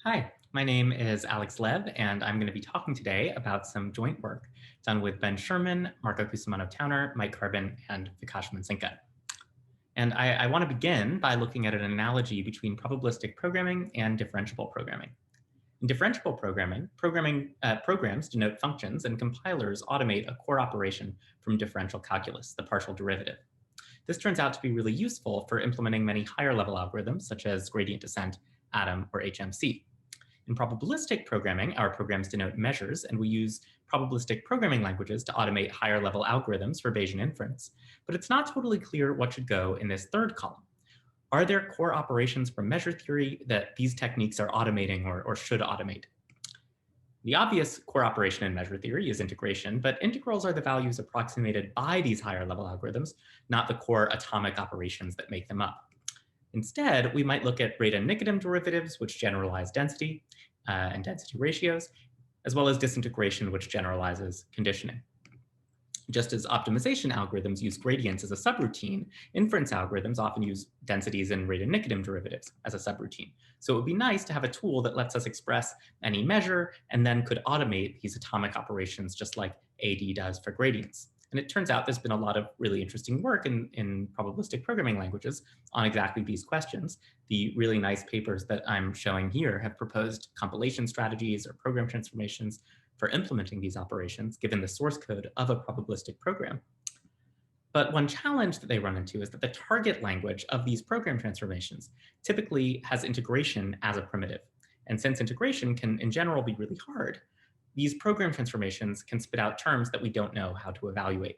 Hi, my name is Alex Lev, and I'm going to be talking today about some joint work done with Ben Sherman, Marco Cusimano-Towner, Mike Carbon, and Vikash Mansinka. And I want to begin by looking at an analogy between probabilistic programming and differentiable programming. In differentiable programming, programs denote functions, and compilers automate a core operation from differential calculus, the partial derivative. This turns out to be really useful for implementing many higher level algorithms, such as gradient descent, atom, or HMC. In probabilistic programming, our programs denote measures, and we use probabilistic programming languages to automate higher level algorithms for Bayesian inference. But it's not totally clear what should go in this third column. Are there core operations from measure theory that these techniques are automating or should automate? The obvious core operation in measure theory is integration, but integrals are the values approximated by these higher level algorithms, not the core atomic operations that make them up. Instead, we might look at Radon-Nikodym derivatives, which generalize density and density ratios, as well as disintegration, which generalizes conditioning. Just as optimization algorithms use gradients as a subroutine, inference algorithms often use densities and Radon-Nikodym derivatives as a subroutine. So it would be nice to have a tool that lets us express any measure and then could automate these atomic operations just like AD does for gradients. And it turns out there's been a lot of really interesting work in probabilistic programming languages on exactly these questions. The really nice papers that I'm showing here have proposed compilation strategies or program transformations for implementing these operations, given the source code of a probabilistic program. But one challenge that they run into is that the target language of these program transformations typically has integration as a primitive. And since integration can, in general, be really hard, these program transformations can spit out terms that we don't know how to evaluate.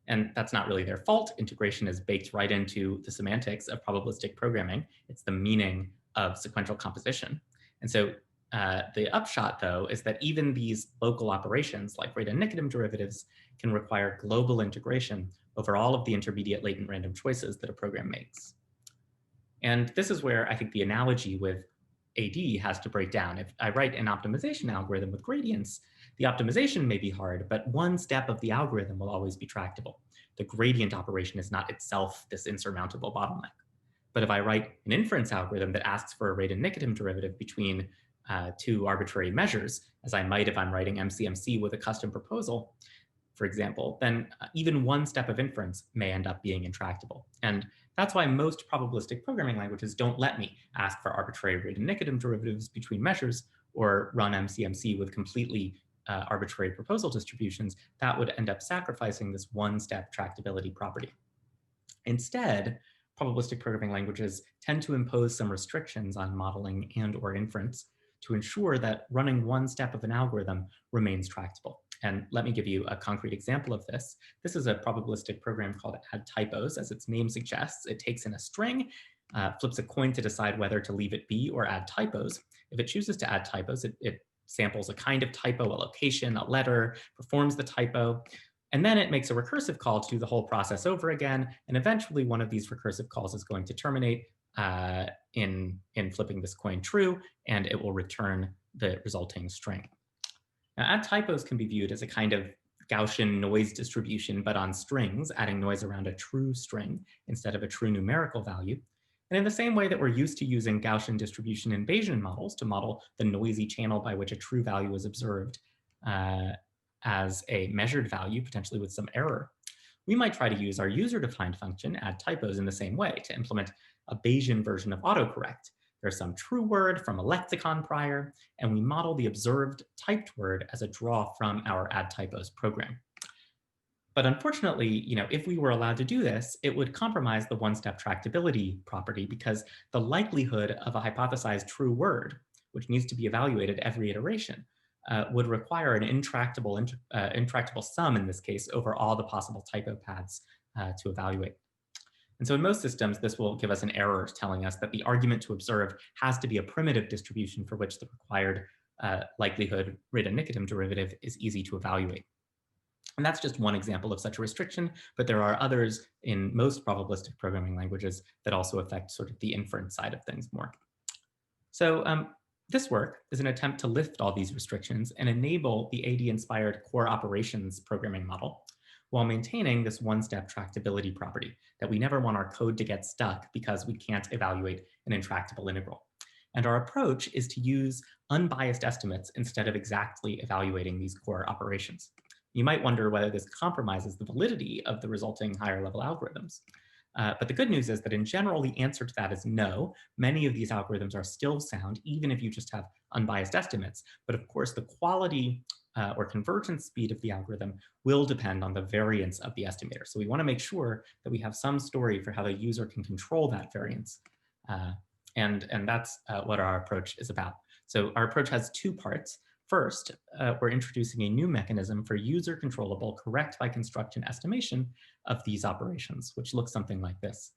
And that's not really their fault. Integration is baked right into the semantics of probabilistic programming. It's the meaning of sequential composition. And so the upshot, though, is that even these local operations like Radon-Nikodym derivatives can require global integration over all of the intermediate latent random choices that a program makes. And this is where I think the analogy with AD has to break down. If I write an optimization algorithm with gradients, the optimization may be hard, but one step of the algorithm will always be tractable. The gradient operation is not itself this insurmountable bottleneck. But if I write an inference algorithm that asks for a Radon-Nikodym derivative between two arbitrary measures, as I might if I'm writing MCMC with a custom proposal, for example, then even one step of inference may end up being intractable. And that's why most probabilistic programming languages don't let me ask for arbitrary Radon-Nikodym derivatives between measures or run MCMC with completely arbitrary proposal distributions. That would end up sacrificing this one-step tractability property. Instead, probabilistic programming languages tend to impose some restrictions on modeling and/or inference to ensure that running one step of an algorithm remains tractable. And let me give you a concrete example of this. This is a probabilistic program called add typos. As its name suggests, it takes in a string, flips a coin to decide whether to leave it be or add typos. If it chooses to add typos, it samples a kind of typo, a location, a letter, performs the typo, and then it makes a recursive call to do the whole process over again. And eventually one of these recursive calls is going to terminate in flipping this coin true, and it will return the resulting string. Now, add typos can be viewed as a kind of Gaussian noise distribution, but on strings, adding noise around a true string instead of a true numerical value. And in the same way that we're used to using Gaussian distribution in Bayesian models to model the noisy channel by which a true value is observed as a measured value, potentially with some error, we might try to use our user-defined function, add typos, in the same way to implement a Bayesian version of autocorrect. There's some true word from a lexicon prior, and we model the observed typed word as a draw from our add typos program. But unfortunately, if we were allowed to do this, it would compromise the one-step tractability property because the likelihood of a hypothesized true word, which needs to be evaluated every iteration, would require an intractable sum, in this case, over all the possible typo paths to evaluate. And so in most systems, this will give us an error telling us that the argument to observe has to be a primitive distribution for which the required likelihood Radon-Nikodym derivative is easy to evaluate. And that's just one example of such a restriction, but there are others in most probabilistic programming languages that also affect sort of the inference side of things more. So this work is an attempt to lift all these restrictions and enable the AD-inspired core operations programming model while maintaining this one-step tractability property that we never want our code to get stuck because we can't evaluate an intractable integral. And our approach is to use unbiased estimates instead of exactly evaluating these core operations. You might wonder whether this compromises the validity of the resulting higher level algorithms. But the good news is that in general, the answer to that is no. Many of these algorithms are still sound, even if you just have unbiased estimates. But of course, the quality or convergence speed of the algorithm will depend on the variance of the estimator. So we want to make sure that we have some story for how the user can control that variance. And that's what our approach is about. So our approach has two parts. First, we're introducing a new mechanism for user-controllable correct by construction estimation of these operations, which looks something like this.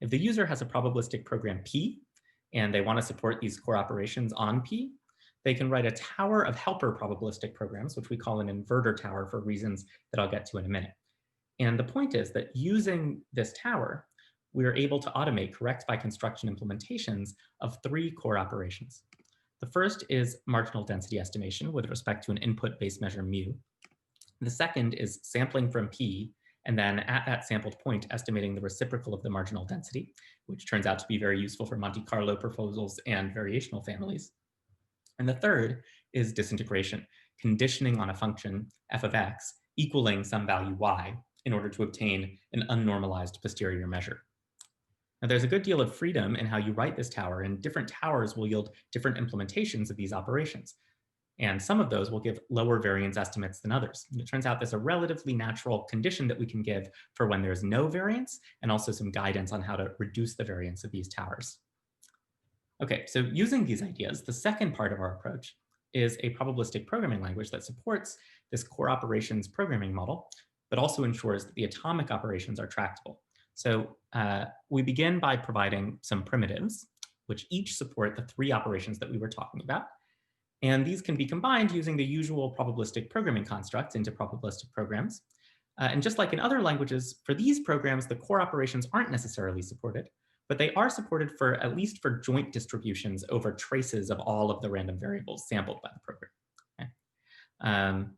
If the user has a probabilistic program P, and they want to support these core operations on P, they can write a tower of helper probabilistic programs, which we call an inverter tower for reasons that I'll get to in a minute. And the point is that using this tower, we are able to automate correct by construction implementations of three core operations. The first is marginal density estimation with respect to an input-based measure mu. The second is sampling from P, and then at that sampled point, estimating the reciprocal of the marginal density, which turns out to be very useful for Monte Carlo proposals and variational families. And the third is disintegration, conditioning on a function f of x equaling some value y in order to obtain an unnormalized posterior measure. Now, there's a good deal of freedom in how you write this tower, and different towers will yield different implementations of these operations. And some of those will give lower variance estimates than others. And it turns out there's a relatively natural condition that we can give for when there's no variance, and also some guidance on how to reduce the variance of these towers. Okay, so using these ideas, the second part of our approach is a probabilistic programming language that supports this core operations programming model, but also ensures that the atomic operations are tractable. So we begin by providing some primitives, which each support the three operations that we were talking about. And these can be combined using the usual probabilistic programming constructs into probabilistic programs. And just like in other languages, for these programs, the core operations aren't necessarily supported, but they are supported for at least for joint distributions over traces of all of the random variables sampled by the program. Okay.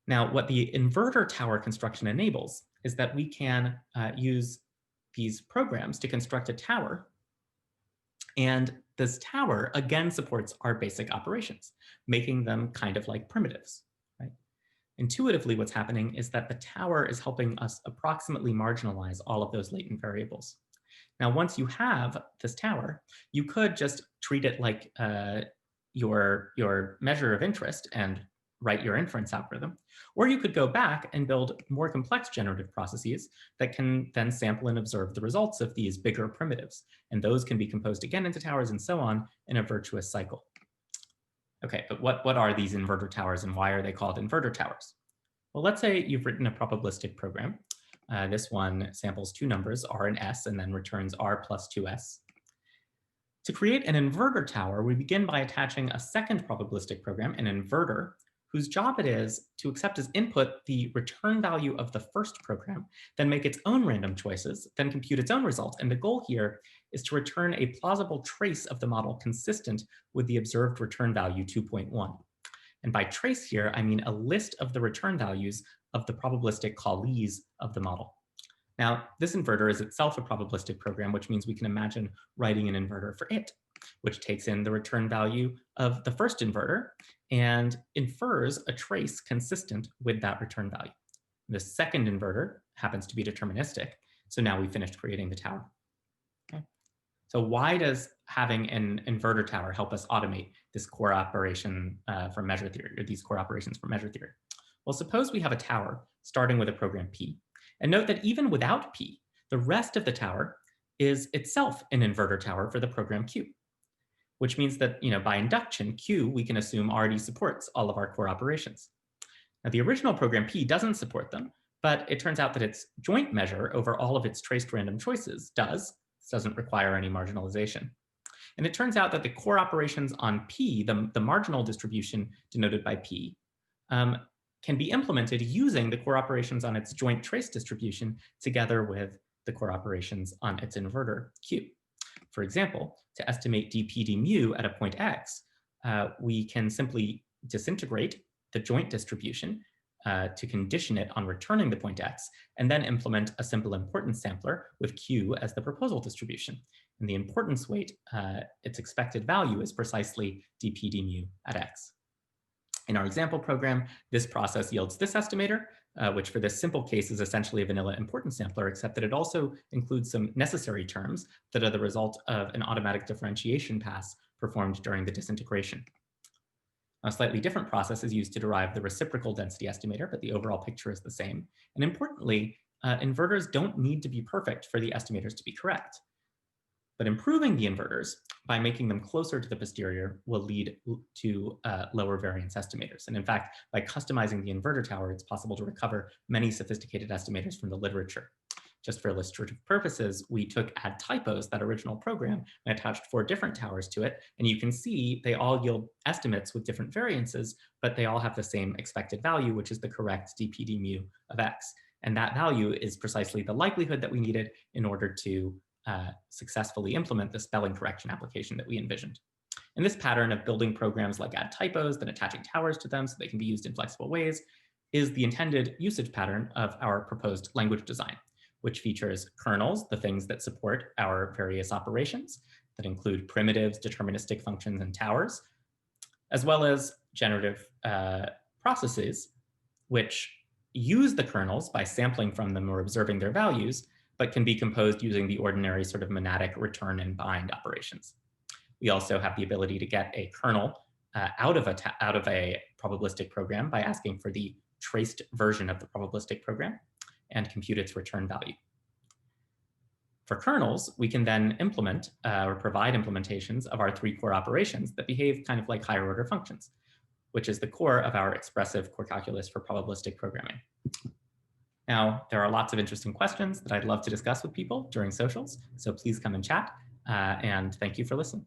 Now, what the inverter tower construction enables is that we can use these programs to construct a tower. And this tower, again, supports our basic operations, making them kind of like primitives. Right? Intuitively, what's happening is that the tower is helping us approximately marginalize all of those latent variables. Now, once you have this tower, you could just treat it like your measure of interest and write your inference algorithm. Or you could go back and build more complex generative processes that can then sample and observe the results of these bigger primitives. And those can be composed again into towers and so on in a virtuous cycle. Okay, but what are these inverter towers and why are they called inverter towers? Well, let's say you've written a probabilistic program. This one samples two numbers, r and s, and then returns r plus 2s. To create an inverter tower, we begin by attaching a second probabilistic program, an inverter, whose job it is to accept as input the return value of the first program, then make its own random choices, then compute its own result. And the goal here is to return a plausible trace of the model consistent with the observed return value 2.1. And by trace here, I mean a list of the return values of the probabilistic callees of the model. Now, this inverter is itself a probabilistic program, which means we can imagine writing an inverter for it, which takes in the return value of the first inverter and infers a trace consistent with that return value. The second inverter happens to be deterministic. So now we finished creating the tower. Okay. So why does having an inverter tower help us automate this core operation from measure theory, or these core operations from measure theory? Well, suppose we have a tower starting with a program P. And note that even without P, the rest of the tower is itself an inverter tower for the program Q, which means that by induction, Q, we can assume already supports all of our core operations. Now, the original program P doesn't support them, but it turns out that its joint measure over all of its traced random choices does. This doesn't require any marginalization. And it turns out that the core operations on P, the marginal distribution denoted by P, can be implemented using the core operations on its joint trace distribution together with the core operations on its inverter Q. For example, to estimate dp d mu at a point x, we can simply disintegrate the joint distribution to condition it on returning the point x, and then implement a simple importance sampler with Q as the proposal distribution. And the importance weight, its expected value is precisely dp d mu at x. In our example program, this process yields this estimator, which for this simple case is essentially a vanilla importance sampler, except that it also includes some necessary terms that are the result of an automatic differentiation pass performed during the disintegration. A slightly different process is used to derive the reciprocal density estimator, but the overall picture is the same. And importantly, inverters don't need to be perfect for the estimators to be correct. But improving the inverters by making them closer to the posterior will lead to lower variance estimators. And in fact, by customizing the inverter tower, it's possible to recover many sophisticated estimators from the literature. Just for illustrative purposes, we took add typos, that original program, and attached 4 different towers to it. And you can see they all yield estimates with different variances, but they all have the same expected value, which is the correct dp d mu of x. And that value is precisely the likelihood that we needed in order to successfully implement the spelling correction application that we envisioned. And this pattern of building programs like add typos, then attaching towers to them so they can be used in flexible ways, is the intended usage pattern of our proposed language design, which features kernels, the things that support our various operations that include primitives, deterministic functions, and towers, as well as generative processes, which use the kernels by sampling from them or observing their values, but can be composed using the ordinary sort of monadic return and bind operations. We also have the ability to get a kernel out of a probabilistic program by asking for the traced version of the probabilistic program and compute its return value. For kernels, we can then implement or provide implementations of our 3 core operations that behave kind of like higher order functions, which is the core of our expressive core calculus for probabilistic programming. Now, there are lots of interesting questions that I'd love to discuss with people during socials, so please come and chat, and thank you for listening.